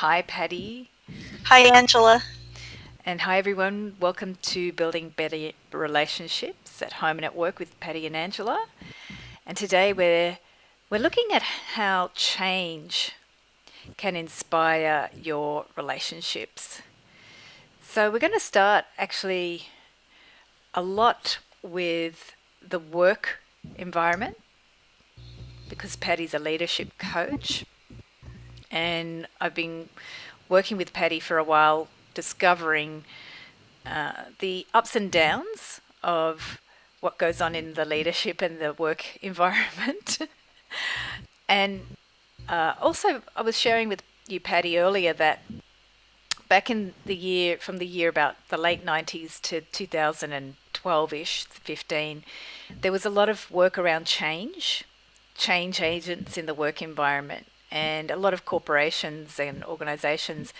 Hi, Patty. Hi, Angela. And hi, everyone. Welcome to Building Better Relationships at Home and at Work with Patty and Angela. And today we're looking at how change can inspire your relationships. So we're going to start actually a lot with the work environment because Patty's a leadership coach and I've been working with Patty for a while discovering the ups and downs of what goes on in the leadership and the work environment. And also, I was sharing with you, Patty, earlier that back in the year, from the year about the late 90s to 2012 ish, 15, there was a lot of work around change agents in the work environment. And a lot of corporations and organizations,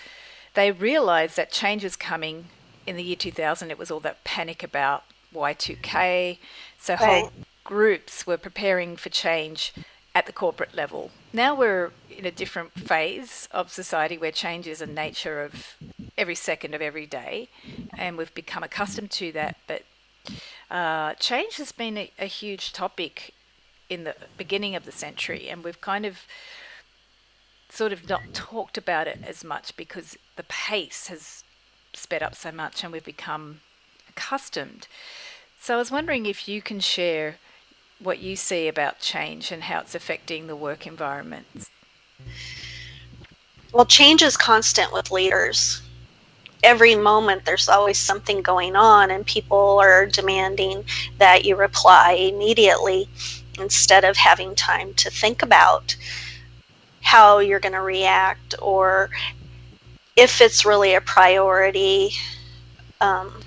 they realized that change was coming in the year 2000. It was all that panic about Y2K. So Right. whole groups were preparing for change at the corporate level. Now we're in a different phase of society where change is a nature of every second of every day, and we've become accustomed to that. But change has been a huge topic in the beginning of the century, and we've kind of sort of not talked about it as much because the pace has sped up so much and we've become accustomed. So I was wondering if you can share what you see about change and how it's affecting the work environment. Well, change is constant with leaders. Every moment there's always something going on, and people are demanding that you reply immediately instead of having time to think about how you're going to react or if it's really a priority. Um,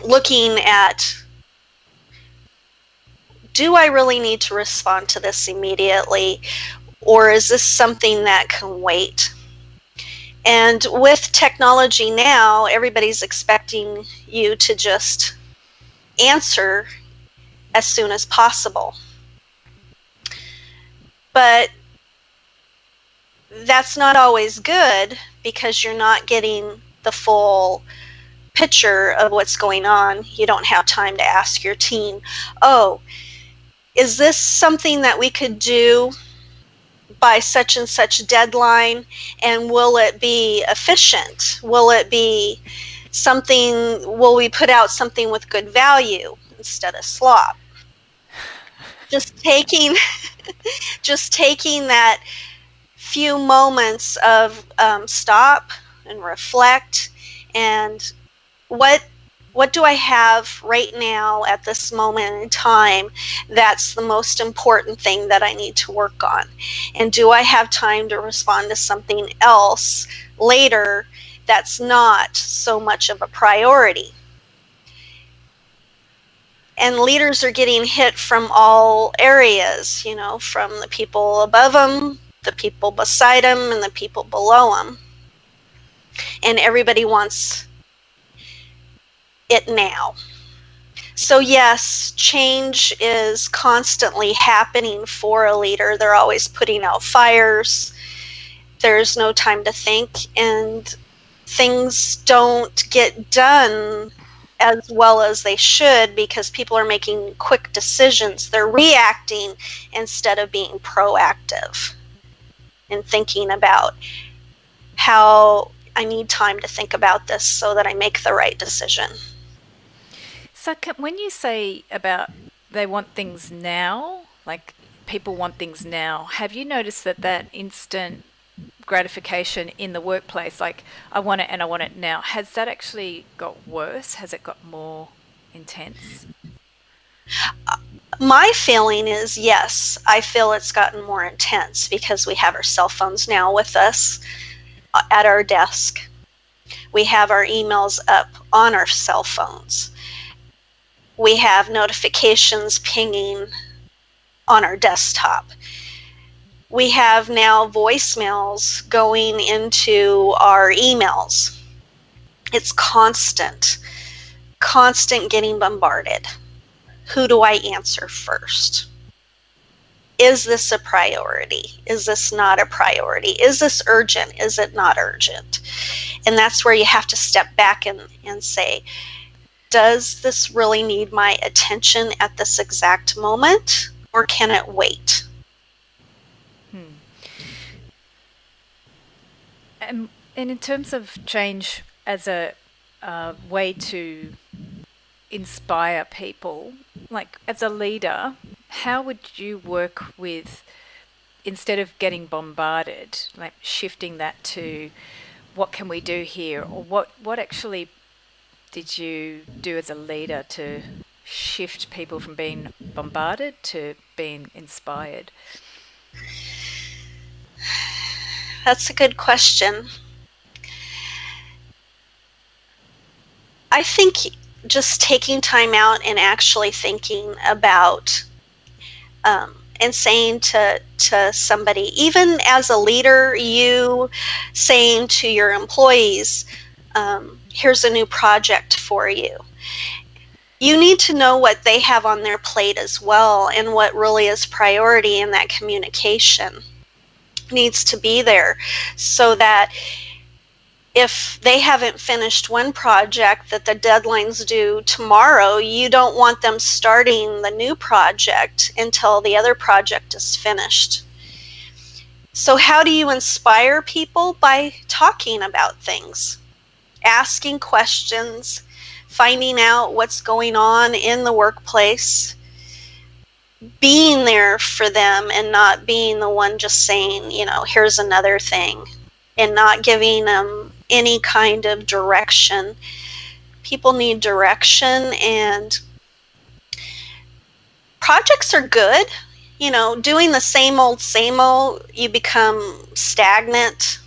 Looking at, do I really need to respond to this immediately, or is this something that can wait? And with technology now, everybody's expecting you to just answer as soon as possible. But that's not always good because you're not getting the full picture of what's going on. You don't have time to ask your team, oh, is this something that we could do by such and such deadline? And will it be efficient? Will it be something, will we put out something with good value instead of slop? Just taking just taking that few moments of stop and reflect, and what do I have right now at this moment in time that's the most important thing that I need to work on? And do I have time to respond to something else later that's not so much of a priority? And leaders are getting hit from all areas, from the people above them, the people beside them, and the people below them. And everybody wants it now. So yes, change is constantly happening for a leader. They're always putting out fires. There's no time to think, and things don't get done as well as they should because people are making quick decisions. They're reacting instead of being proactive and thinking about how I need time to think about this so that I make the right decision. So when you say about they want things now, like people want things now, have you noticed that that instant gratification in the workplace, like I want it and I want it now, has that actually got worse? Has it got more intense? My feeling is yes, I feel it's gotten more intense because we have our cell phones now with us at our desk. We have our emails up on our cell phones. We have notifications pinging on our desktop. We have now voicemails going into our emails. It's constant getting bombarded. Who do I answer first? Is this a priority? Is this not a priority? Is this urgent? Is it not urgent? And that's where you have to step back and say, does this really need my attention at this exact moment, or can it wait? Hmm. And in terms of change as a way to inspire people, like as a leader, how would you work with, instead of getting bombarded, like shifting that to what can we do here, or what actually did you do as a leader to shift people from being bombarded to being inspired? That's a good question. I think just taking time out and actually thinking about and saying to somebody, even as a leader, you saying to your employees, here's a new project for you. You need to know what they have on their plate as well, and what really is priority in that communication needs to be there, so that if they haven't finished one project that the deadline's due tomorrow, you don't want them starting the new project until the other project is finished. So how do you inspire people? By talking about things, asking questions, finding out what's going on in the workplace, being there for them, and not being the one just saying, here's another thing, and not giving them any kind of direction. People need direction, and projects are good. Doing the same old, you become stagnant.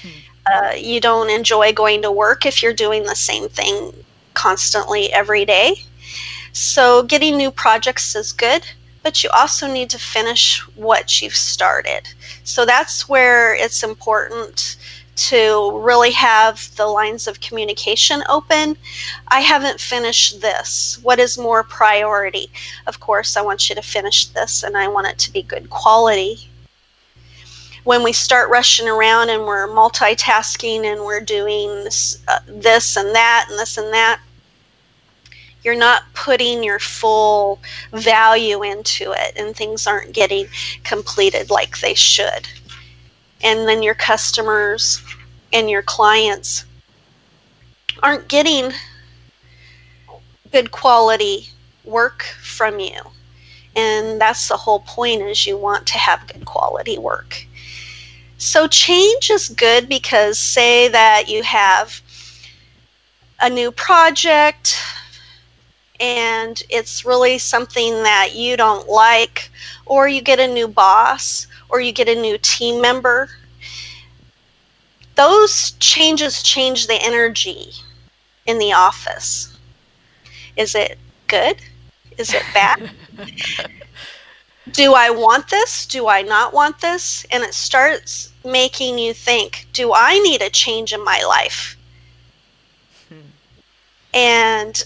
Hmm. You don't enjoy going to work if you're doing the same thing constantly every day. So getting new projects is good, but you also need to finish what you've started. So that's where it's important to really have the lines of communication open. I haven't finished this. What is more priority? Of course, I want you to finish this, and I want it to be good quality. When we start rushing around and we're multitasking and we're doing this and that and this and that, you're not putting your full value into it, and things aren't getting completed like they should. And then your customers and your clients aren't getting good quality work from you. And that's the whole point, is you want to have good quality work. So change is good, because say that you have a new project and it's really something that you don't like, or you get a new boss, or you get a new team member. Those changes change the energy in the office. Is it good? Is it bad? Do I want this? Do I not want this? And it starts making you think, do I need a change in my life? Hmm. And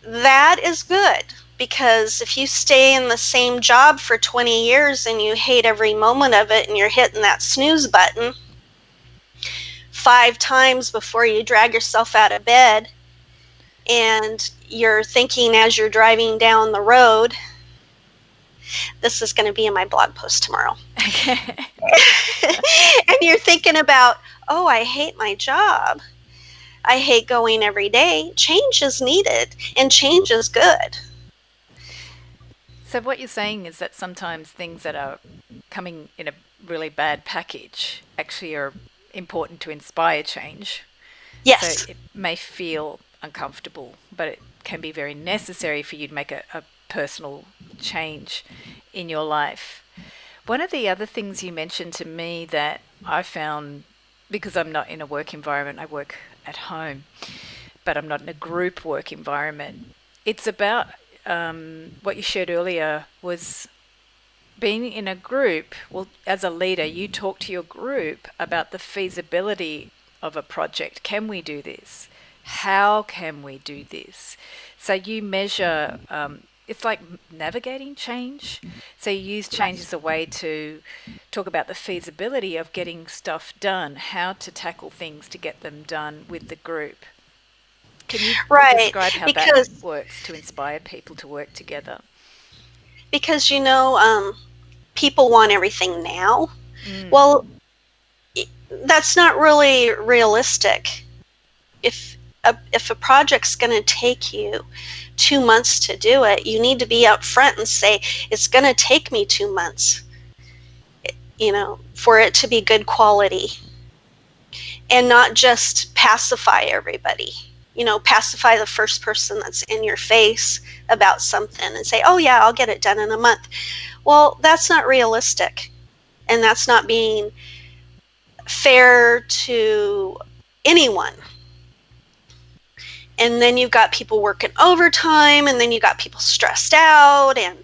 that is good, because if you stay in the same job for 20 years and you hate every moment of it, and you're hitting that snooze button 5 times before you drag yourself out of bed, and you're thinking as you're driving down the road, this is going to be in my blog post tomorrow. Okay. And you're thinking about, oh, I hate my job. I hate going every day. Change is needed, and change is good. So what you're saying is that sometimes things that are coming in a really bad package actually are important to inspire change. So Yes. it may feel uncomfortable, but it can be very necessary for you to make a personal change in your life. One of the other things you mentioned to me that I found, because I'm not in a work environment, I work at home, but I'm not in a group work environment. It's about what you shared earlier was being in a group. Well, as a leader, you talk to your group about the feasibility of a project. Can we do this? How can we do this? So you measure it's like navigating change. So you use change Right. as a way to talk about the feasibility of getting stuff done, how to tackle things to get them done with the group. Can you Right. describe how that Because works to inspire people to work together? because people want everything now. Mm. Well, that's not really realistic. If a project's going to take you 2 months to do it, you need to be upfront and say it's going to take me 2 months, for it to be good quality, and not just pacify everybody. Pacify the first person that's in your face about something and say, "Oh yeah, I'll get it done in a month." Well, that's not realistic, and that's not being fair to anyone. And then you've got people working overtime, and then you got people stressed out, and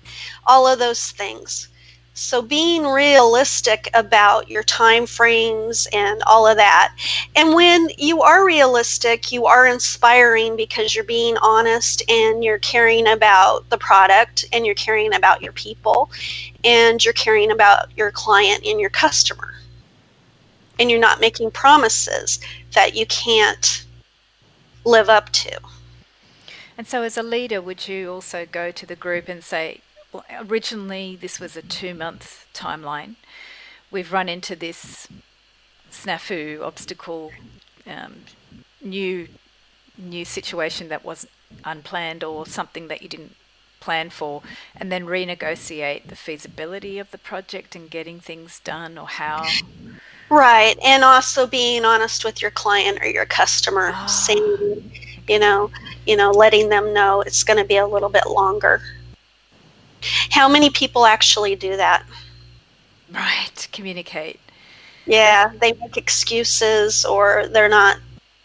all of those things. So being realistic about your time frames and all of that. And when you are realistic, you are inspiring because you're being honest and you're caring about the product and you're caring about your people and you're caring about your client and your customer. And you're not making promises that you can't live up to. And so, as a leader, would you also go to the group and say, well, originally this was a 2 month timeline. We've run into this snafu, obstacle, um, new new situation that was unplanned or something that you didn't plan for, and then renegotiate the feasibility of the project and getting things done, or how? Right. And also being honest with your client or your customer, Ah, saying, you okay. know, letting them know it's going to be a little bit longer. How many people actually do that? Right, communicate. That's Yeah, they make excuses, or they're not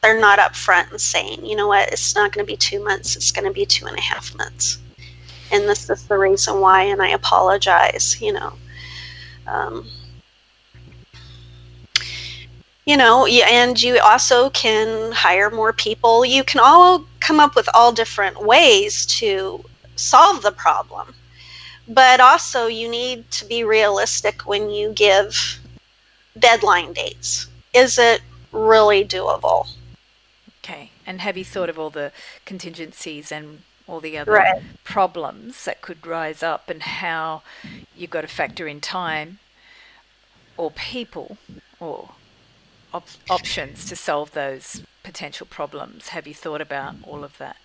upfront and saying, you know what, it's not going to be 2 months, it's going to be 2.5 months. And this is the reason why, and I apologize. Um, and you also can hire more people. You can all come up with all different ways to solve the problem, but also you need to be realistic when you give deadline dates. Is it really doable? okay. And have you thought of all the contingencies and all the other Right. problems that could rise up, and how you've got to factor in time or people or options to solve those potential problems? Have you thought about all of that?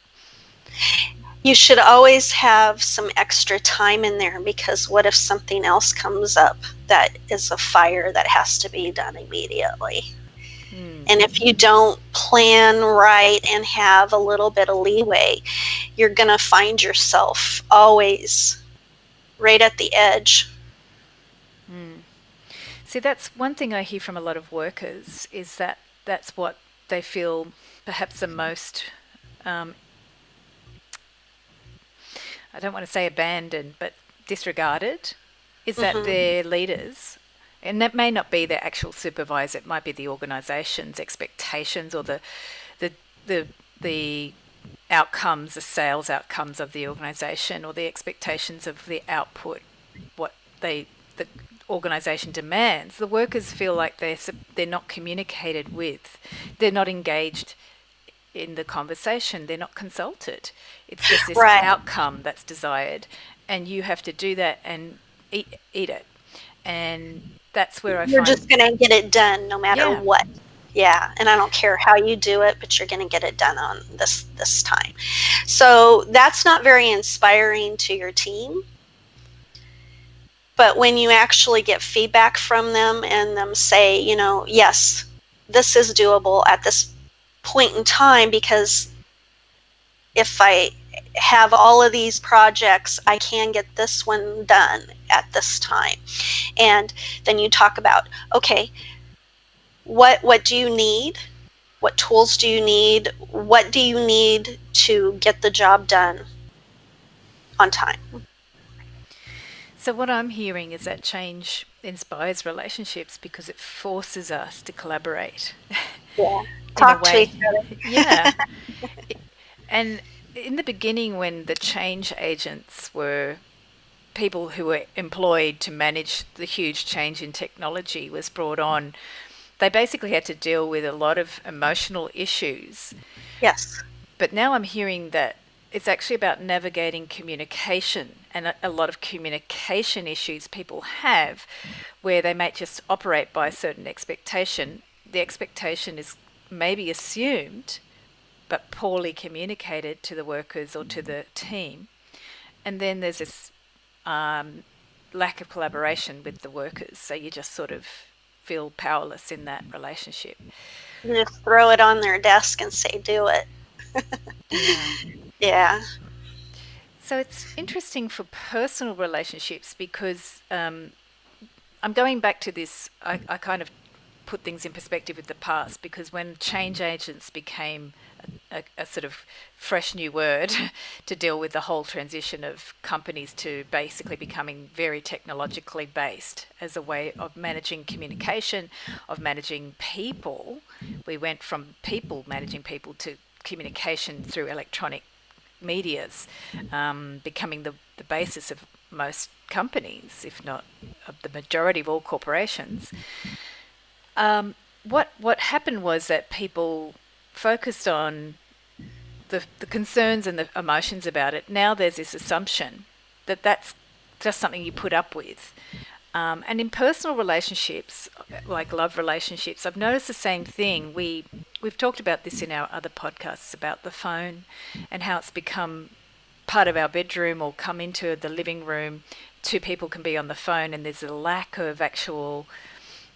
You should always have some extra time in there, because what if something else comes up that is a fire that has to be done immediately? Hmm. And if you don't plan right and have a little bit of leeway, you're going to find yourself always right at the edge. Hmm. See, that's one thing I hear from a lot of workers, is that that's what they feel perhaps the most, um, I don't want to say abandoned, but disregarded, is that Hmm. their leaders, and that may not be their actual supervisor, it might be the organisation's expectations, or the the the outcomes, the sales outcomes of the organisation, or the expectations of the output, what the organisation demands. The workers feel like they're not communicated with, they're not engaged in the conversation, they're not consulted. It's just this Right. outcome that's desired, and you have to do that and eat it. And that's where I You're find, just going to get it done no matter yeah. what. Yeah, and I don't care how you do it, but you're going to get it done on this time. So that's not very inspiring to your team. But when you actually get feedback from them and them say, yes, this is doable at this point in time, because if I have all of these projects, I can get this one done at this time. And then you talk about, okay, what do you need? What tools do you need? What do you need to get the job done on time? So, what I'm hearing is that change inspires relationships because it forces us to collaborate Yeah. in a Talk to each way. other. Yeah. And in the beginning, when the change agents were people who were employed to manage the huge change in technology was brought on, they basically had to deal with a lot of emotional issues. Yes. But now I'm hearing that it's actually about navigating communication and a lot of communication issues people have where they might just operate by a certain expectation. The expectation is maybe assumed but poorly communicated to the workers or to the team. And then there's this lack of collaboration with the workers. So you just sort of feel powerless in that relationship. You just throw it on their desk and say, do it. Yeah. Yeah. So it's interesting for personal relationships because I'm going back to this. I kind of put things in perspective with the past because when change agents became a sort of fresh new word to deal with the whole transition of companies to basically becoming very technologically based as a way of managing communication, of managing people, we went from people managing people to communication through electronic medias, becoming the basis of most companies, if not of the majority of all corporations. What happened was that people focused on the concerns and the emotions about it. Now there's this assumption that that's just something you put up with. And in personal relationships, like love relationships, I've noticed the same thing. We've talked about this in our other podcasts about the phone and how it's become part of our bedroom or come into the living room. Two people can be on the phone, and there's a lack of actual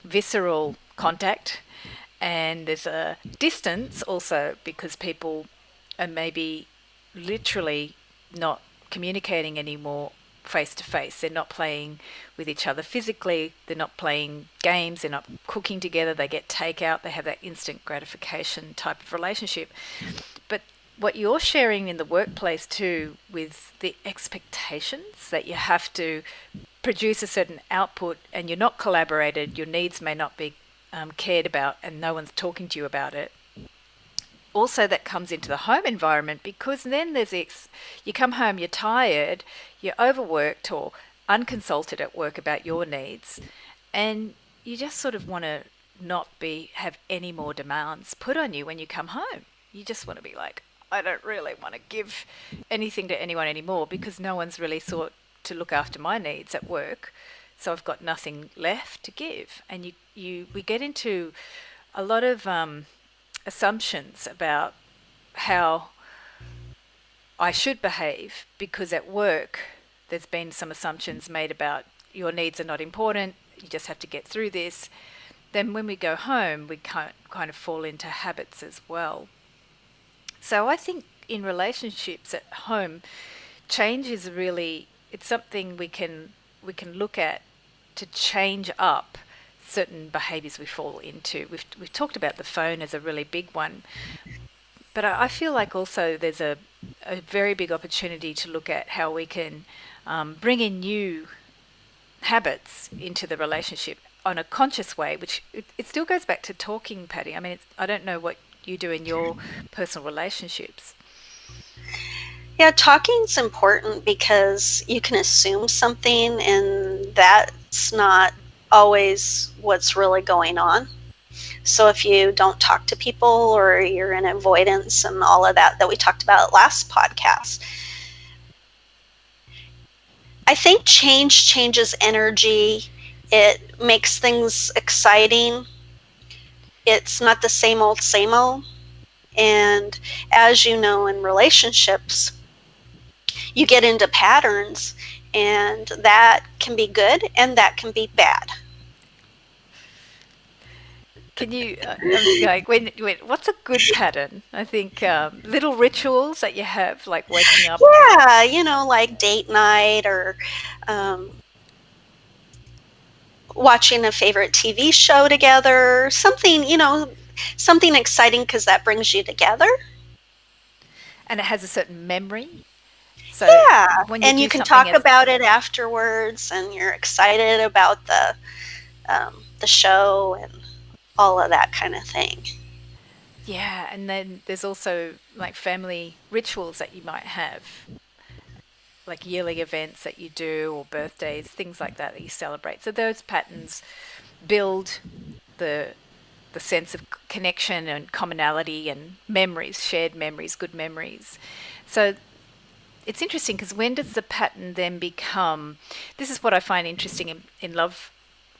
visceral contact, and there's a distance also because people are maybe literally not communicating anymore face to face. They're not playing with each other physically, they're not playing games, they're not cooking together, they get takeout, they have that instant gratification type of relationship. But what you're sharing in the workplace too, with the expectations that you have to produce a certain output and you're not collaborated, your needs may not be cared about, and no one's talking to you about it. Also, that comes into the home environment because then you come home, you're tired, you're overworked or unconsulted at work about your needs, and you just sort of want to not have any more demands put on you when you come home. You just want to be like, I don't really want to give anything to anyone anymore because no one's really sought to look after my needs at work. So I've got nothing left to give. And we get into a lot of assumptions about how I should behave because at work there's been some assumptions made about your needs are not important, you just have to get through this. Then when we go home, we kind of fall into habits as well. So I think in relationships at home, change is really, it's something we can look at to change up certain behaviours we fall into. We've talked about the phone as a really big one, but I feel like also there's a very big opportunity to look at how we can bring in new habits into the relationship on a conscious way, which it still goes back to talking, Patti. I mean, I don't know what you do in your personal relationships. Yeah, talking's important because you can assume something and that's not always what's really going on. So if you don't talk to people or you're in avoidance and all of that we talked about last podcast, I think change changes energy. It makes things exciting. It's not the same old, same old. And as you know, in relationships, you get into patterns, and that can be good and that can be bad. Can you, like, what's a good pattern? I think little rituals that you have, like waking up. Yeah, like date night or um, watching a favorite TV show together, something exciting because that brings you together. And it has a certain memory. So Yeah, when you and you do can something talk as about it afterwards, and you're excited about the show and all of that kind of thing. Yeah, and then there's also like family rituals that you might have, like yearly events that you do or birthdays, things like that that you celebrate. So those patterns build the the sense of connection and commonality and memories, shared memories, good memories. So it's interesting because when does the pattern then become? This is what I find interesting in love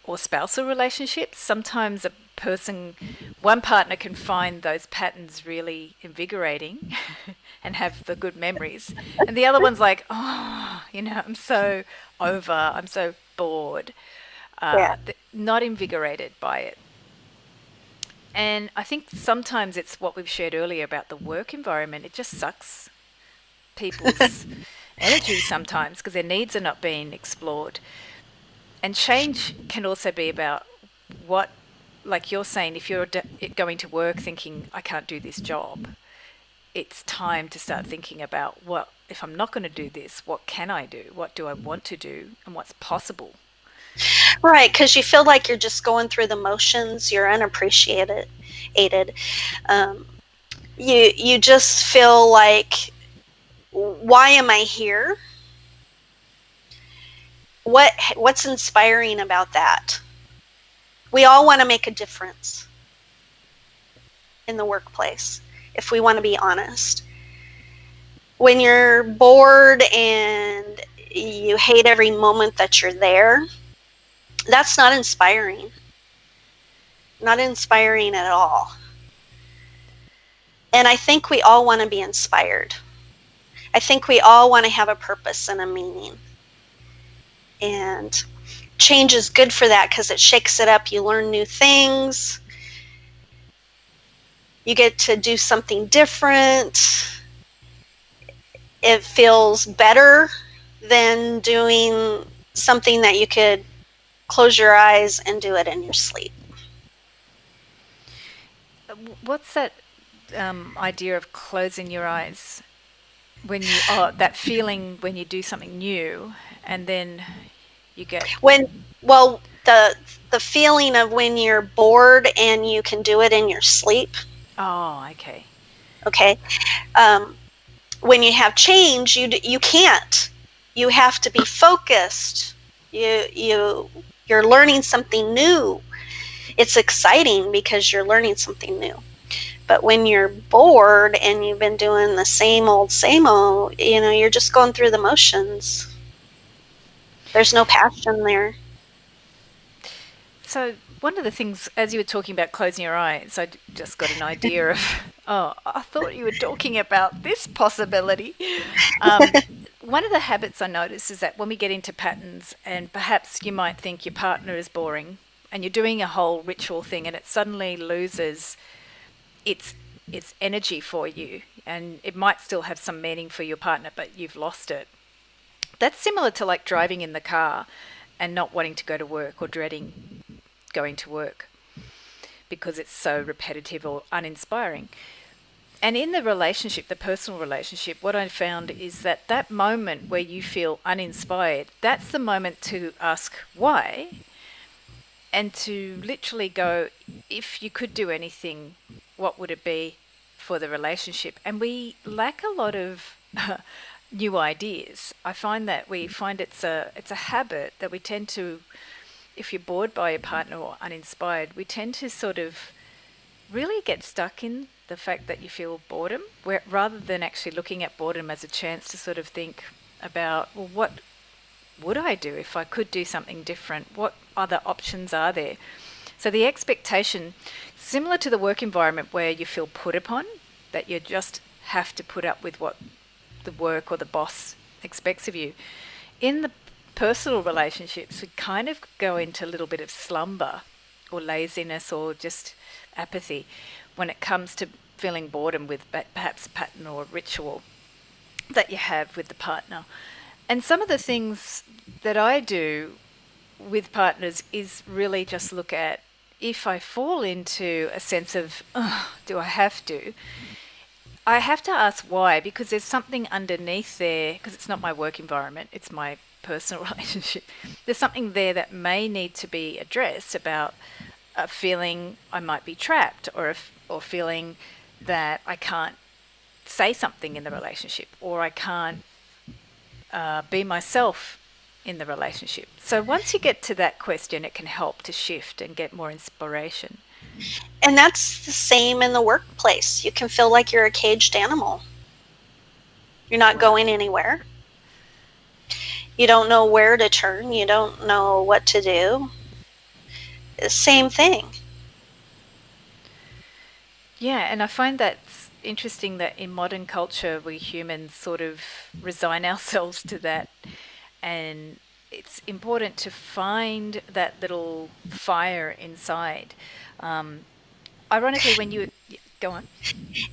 or spousal relationships. Sometimes a person, one partner can find those patterns really invigorating and have the good memories. And the other one's like, oh, I'm so over, I'm so bored, Yeah. not invigorated by it. And I think sometimes it's what we've shared earlier about the work environment. It just sucks people's energy sometimes because their needs are not being explored. And change can also be about what, like you're saying, if you're going to work thinking, I can't do this job, it's time to start thinking about what, if I'm not going to do this, what can I do? What do I want to do? And what's possible? Right, because you feel like you're just going through the motions. You're unappreciated. Aided. Um, you just feel like, why am I here? What's inspiring about that? We all want to make a difference in the workplace, if we want to be honest. When you're bored and you hate every moment that you're there, that's not inspiring. Not inspiring at all. And I think we all want to be inspired. I think we all want to have a purpose and a meaning. And change is good for that because it shakes it up. You learn new things. You get to do something different. It feels better than doing something that you could close your eyes and do it in your sleep. What's that idea of closing your eyes when that feeling when you do something new and then you get, When, well, the feeling of when you're bored and you can do it in your sleep. oh, okay. Okay. Um, when you have change, you can't. You have to be focused. You're learning something new. It's exciting because you're learning something new. But when you're bored and you've been doing the same old, you're just going through the motions. There's no passion there. So, one of the things, as you were talking about closing your eyes, just got an idea of, oh, I thought you were talking about this possibility. Um, One of the habits I notice is that when we get into patterns, and perhaps you might think your partner is boring, and you're doing a whole ritual thing, and it suddenly loses its its energy for you, and it might still have some meaning for your partner, but you've lost it. That's similar to like driving in the car and not wanting to go to work or dreading going to work because it's so repetitive or uninspiring. And in the relationship, the personal relationship, what I found is that that moment where you feel uninspired, that's the moment to ask why and to literally go, if you could do anything, what would it be for the relationship? And we lack a lot of new ideas. I find that we find it's a habit that we tend to, if you're bored by your partner or uninspired, we tend to sort of really get stuck in the fact that you feel boredom, where, rather than actually looking at boredom as a chance to sort of think about, well, what would I do if I could do something different? What other options are there? So the expectation, similar to the work environment where you feel put upon, that you just have to put up with what the work or the boss expects of you. In the personal relationships, we kind of go into a little bit of slumber or laziness or just apathy when it comes to feeling boredom with perhaps a pattern or a ritual that you have with the partner. And some of the things that I do with partners is really just look at, if I fall into a sense of, oh, do I have to? I have to ask why, because there's something underneath there, because it's not my work environment, it's my personal relationship. There's something there that may need to be addressed about, a feeling I might be trapped, or feeling that I can't say something in the relationship, or I can't be myself in the relationship. So once you get to that question, it can help to shift and get more inspiration. And that's the same in the workplace. You can feel like you're a caged animal. You're not Wow. going anywhere. You don't know where to turn. You don't know what to do. Same thing. Yeah, and I find that's interesting that in modern culture, we humans sort of resign ourselves to that. And it's important to find that little fire inside. Um, Ironically, when you go on.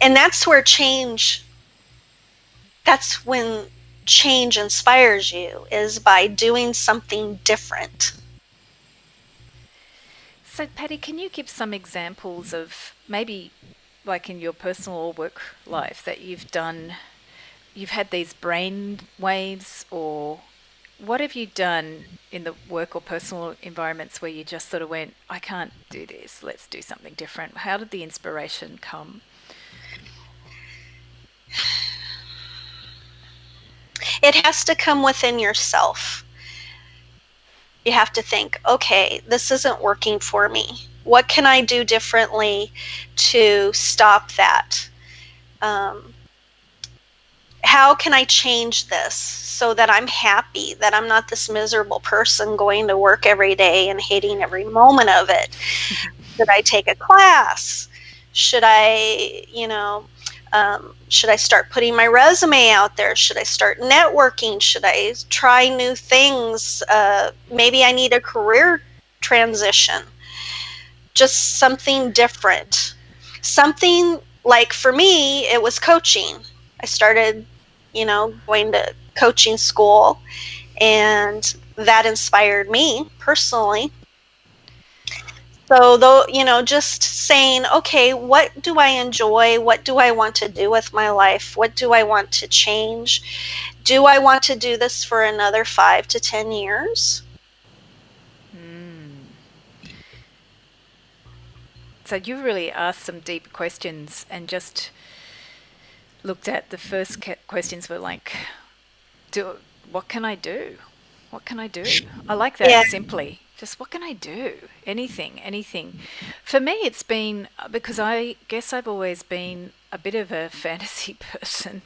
And that's when change inspires you, is by doing something different. So, Patty, can you give some examples of maybe like in your personal or work life that you've done, you've had these brain waves, or what have you done in the work or personal environments where you just sort of went, I can't do this, let's do something different? How did the inspiration come? It has to come within yourself. You have to think, okay, this isn't working for me. What can I do differently to stop that? Um, how can I change this so that I'm happy, that I'm not this miserable person going to work every day and hating every moment of it? Should I take a class? Should should I start putting my resume out there? Should I start networking? Should I try new things? Maybe I need a career transition. Just something different. Something like, for me, it was coaching. I started, going to coaching school, and that inspired me personally. So, though, just saying, okay, what do I enjoy? What do I want to do with my life? What do I want to change? Do I want to do this for another 5 to 10 years? Mm. So you really asked some deep questions and just looked at the first questions were like, do what can I do? What can I do? I like that Yeah, simply. Just what can I do? Anything, anything. For me, it's been because I guess I've always been a bit of a fantasy person.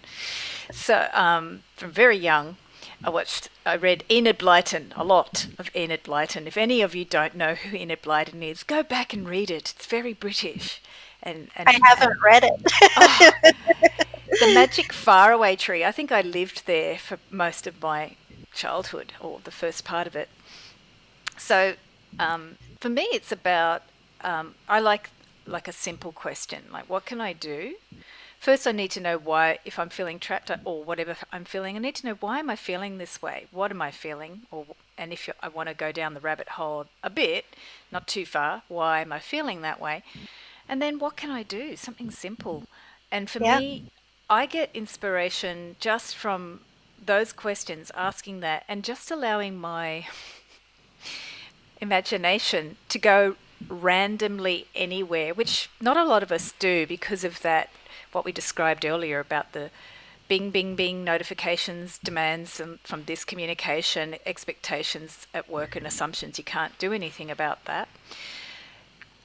So from very young, I read Enid Blyton, a lot of Enid Blyton. If any of you don't know who Enid Blyton is, go back and read it. It's very British, I haven't read oh, it. the Magic Faraway Tree. I think I lived there for most of my childhood, or the first part of it. So for me, it's about I like a simple question, like what can I do? First, I need to know why. If I'm feeling trapped or whatever I'm feeling, I need to know why am I feeling this way? What am I feeling? And if I want to go down the rabbit hole a bit, not too far, why am I feeling that way? And then what can I do? Something simple. And for Yeah. me, I get inspiration just from those questions, asking that, and just allowing my imagination to go randomly anywhere, which not a lot of us do because of that, what we described earlier about the bing, bing, bing notifications, demands from this communication, expectations at work, and assumptions. You can't do anything about that.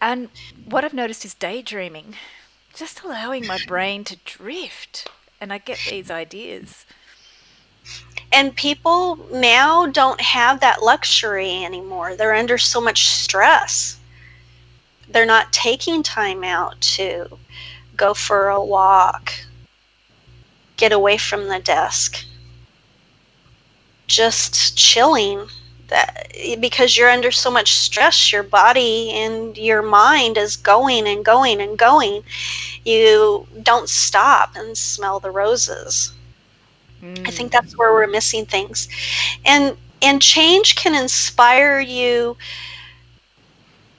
And what I've noticed is daydreaming, just allowing my brain to drift, and I get these ideas. And people now don't have that luxury anymore. They're under so much stress. They're not taking time out to go for a walk, get away from the desk, just chilling. That, because you're under so much stress, your body and your mind is going and going and going. You don't stop and smell the roses. I think Mm. that's where we're missing things. And change can inspire you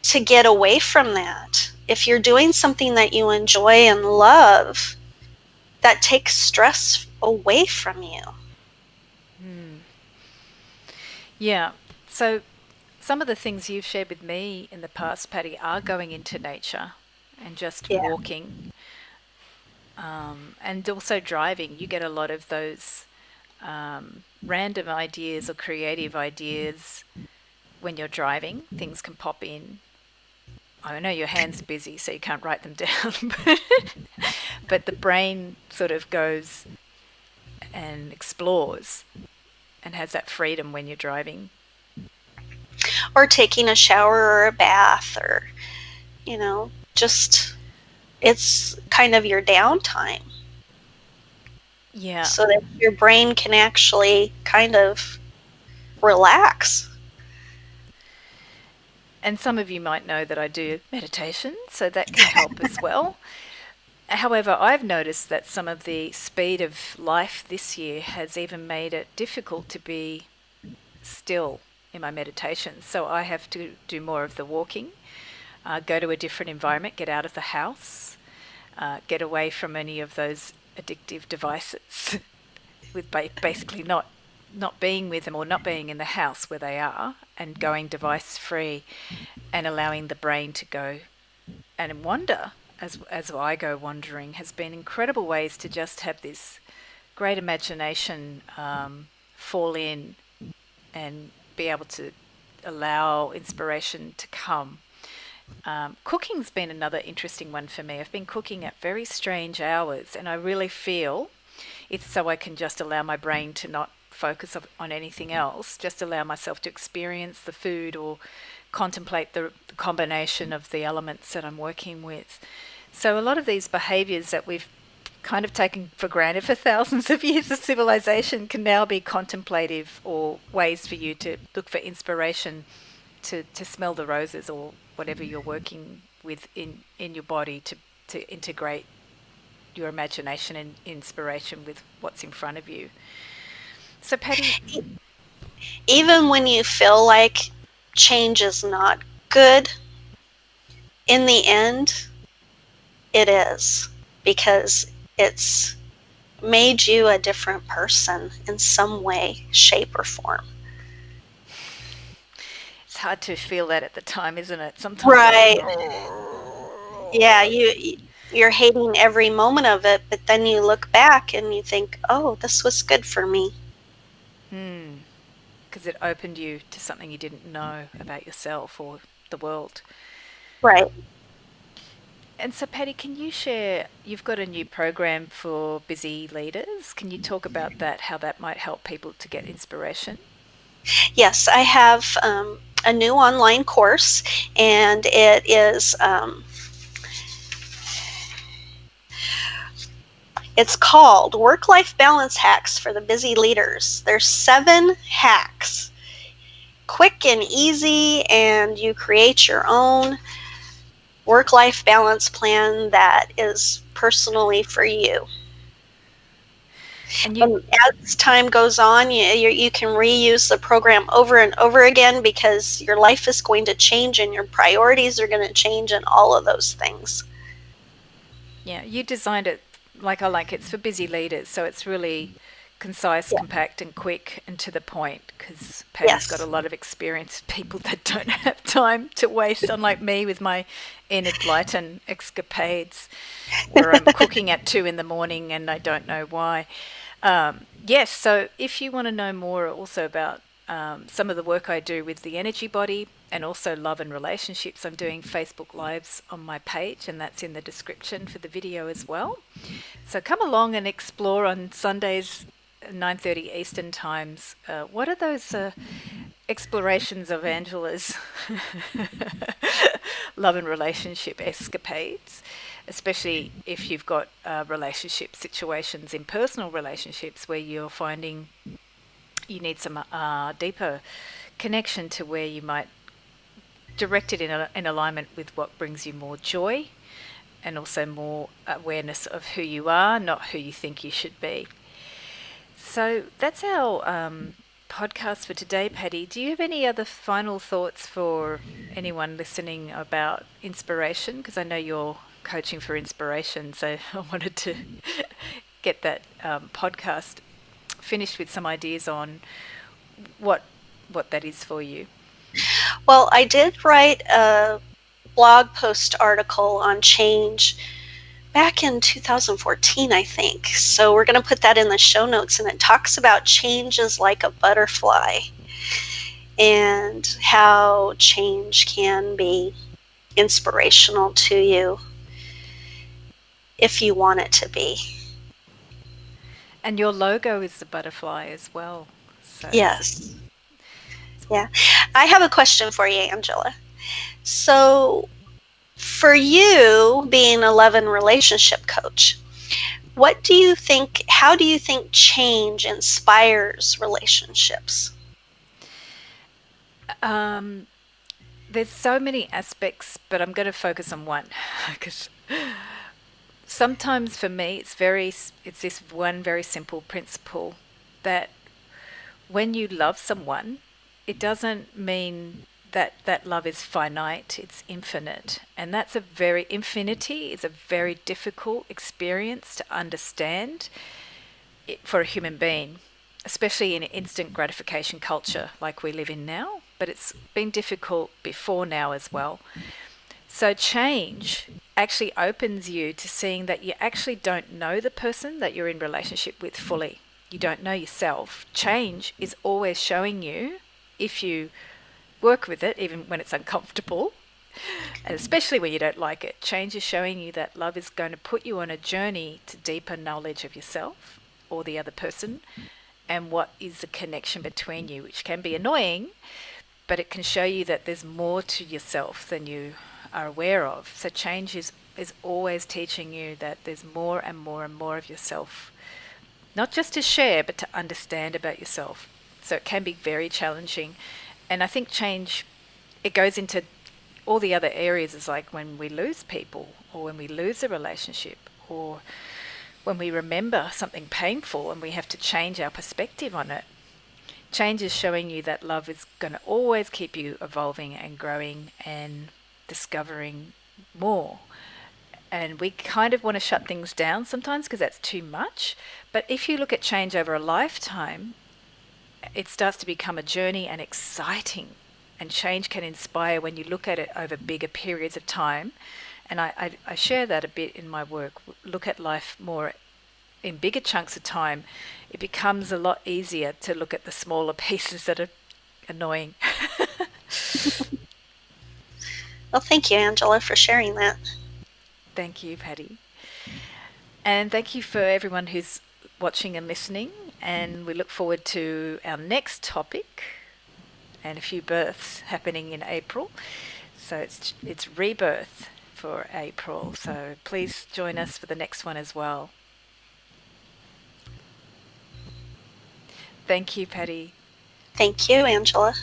to get away from that. If you're doing something that you enjoy and love, that takes stress away from you. Mm. Yeah. So some of the things you've shared with me in the past, Patty, are going into nature and just Yeah. walking, and also driving. You get a lot of those random ideas or creative ideas when you're driving. Things can pop in. I know your hands are busy, so you can't write them down, but the brain sort of goes and explores and has that freedom when you're driving. Or taking a shower or a bath, or, just it's kind of your downtime Yeah. so that your brain can actually kind of relax. And some of you might know that I do meditation, so that can help as well. However, I've noticed that some of the speed of life this year has even made it difficult to be still in my meditation. So I have to do more of the walking, go to a different environment, get out of the house, get away from any of those addictive devices, with basically not being with them or not being in the house where they are, and going device free, and allowing the brain to go and wander as I go wandering has been incredible ways to just have this great imagination, fall in and be able to allow inspiration to come. Cooking's been another interesting one for me. I've been cooking at very strange hours, and I really feel it's so I can just allow my brain to not focus on anything else, just allow myself to experience the food or contemplate the combination of the elements that I'm working with. So, a lot of these behaviors that we've kind of taken for granted for thousands of years of civilization can now be contemplative, or ways for you to look for inspiration to smell the roses or whatever you're working with in your body to integrate your imagination and inspiration with what's in front of you. So, Patty, Even when you feel like change is not good, in the end, it is, because it's made you a different person in some way, shape, or form. it's hard to feel that at the time, isn't it? Sometimes you're like, Right. Yeah, you're hating every moment of it, but then you look back and you think, "Oh, this was good for me." because it opened you to something you didn't know about yourself or the world. Right. And so, Patty, can you share? You've got a new program for busy leaders. Can you talk about that, how that might help people to get inspiration? Yes, I have a new online course, and it's called Work-Life Balance Hacks for the Busy Leaders. There's 7 hacks, quick and easy, and you create your own work-life balance plan that is personally for you. And you, And as time goes on, you can reuse the program over and over again, because your life is going to change and your priorities are going to change and all of those things. yeah, you designed it like I like it. It's for busy leaders, so it's really concise, Yeah. compact, and quick and to the point. Because Patty's got a Yes. lot of experience with people that don't have time to waste, unlike me with my Enid Blyton escapades, where I'm cooking at 2 in the morning and I don't know why. Yes, so if you want to know more also about some of the work I do with the energy body and also love and relationships, I'm doing Facebook Lives on my page, and that's in the description for the video as well. So come along and explore on Sundays, 9:30 Eastern times. What are those explorations of Angela's love and relationship escapades, especially if you've got relationship situations in personal relationships where you're finding you need some deeper connection to where you might direct it in alignment with what brings you more joy and also more awareness of who you are, not who you think you should be. So that's our podcast for today, Patty. Do you have any other final thoughts for anyone listening about inspiration? Because I know you're coaching for inspiration, so I wanted to get that podcast finished with some ideas on what what that is for you. Well, I did write a blog post article on change back in 2014, I think. So we're going to put that in the show notes, and it talks about change is like a butterfly and how change can be inspirational to you if you want it to be. And your logo is the butterfly as well. So Yes. Yeah. I have a question for you, Angela. So, for you being a love and relationship coach, how do you think change inspires relationships? um, there's so many aspects, but I'm going to focus on one because sometimes for me it's this one very simple principle that when you love someone, it doesn't mean that that love is finite, it's infinite. And that's a very, infinity is a very difficult experience to understand for a human being, especially in an instant gratification culture like we live in now. But it's been difficult before now as well. So change actually opens you to seeing that you actually don't know the person that you're in relationship with fully. You don't know yourself. Change is always showing you, if you work with it, even when it's uncomfortable, and especially when you don't like it, change is showing you that love is going to put you on a journey to deeper knowledge of yourself or the other person and what is the connection between you, which can be annoying, but it can show you that there's more to yourself than you are aware of. So change is always teaching you that there's more and more and more of yourself, not just to share, but to understand about yourself. So it can be very challenging. And I think change, it goes into all the other areas, is like when we lose people or when we lose a relationship or when we remember something painful and we have to change our perspective on it. Change is showing you that love is going to always keep you evolving and growing and discovering more. And we kind of want to shut things down sometimes because that's too much. But if you look at change over a lifetime, it starts to become a journey and exciting. And change can inspire when you look at it over bigger periods of time. And I share that a bit in my work. Look at life more in bigger chunks of time. It becomes a lot easier to look at the smaller pieces that are annoying. Well, thank you, Angela, for sharing that. Thank you, Patty. And thank you for everyone who's watching and listening. And we look forward to our next topic and a few births happening in April. So it's rebirth for April. So please join us for the next one as well. Thank you, Patty. Thank you, Angela.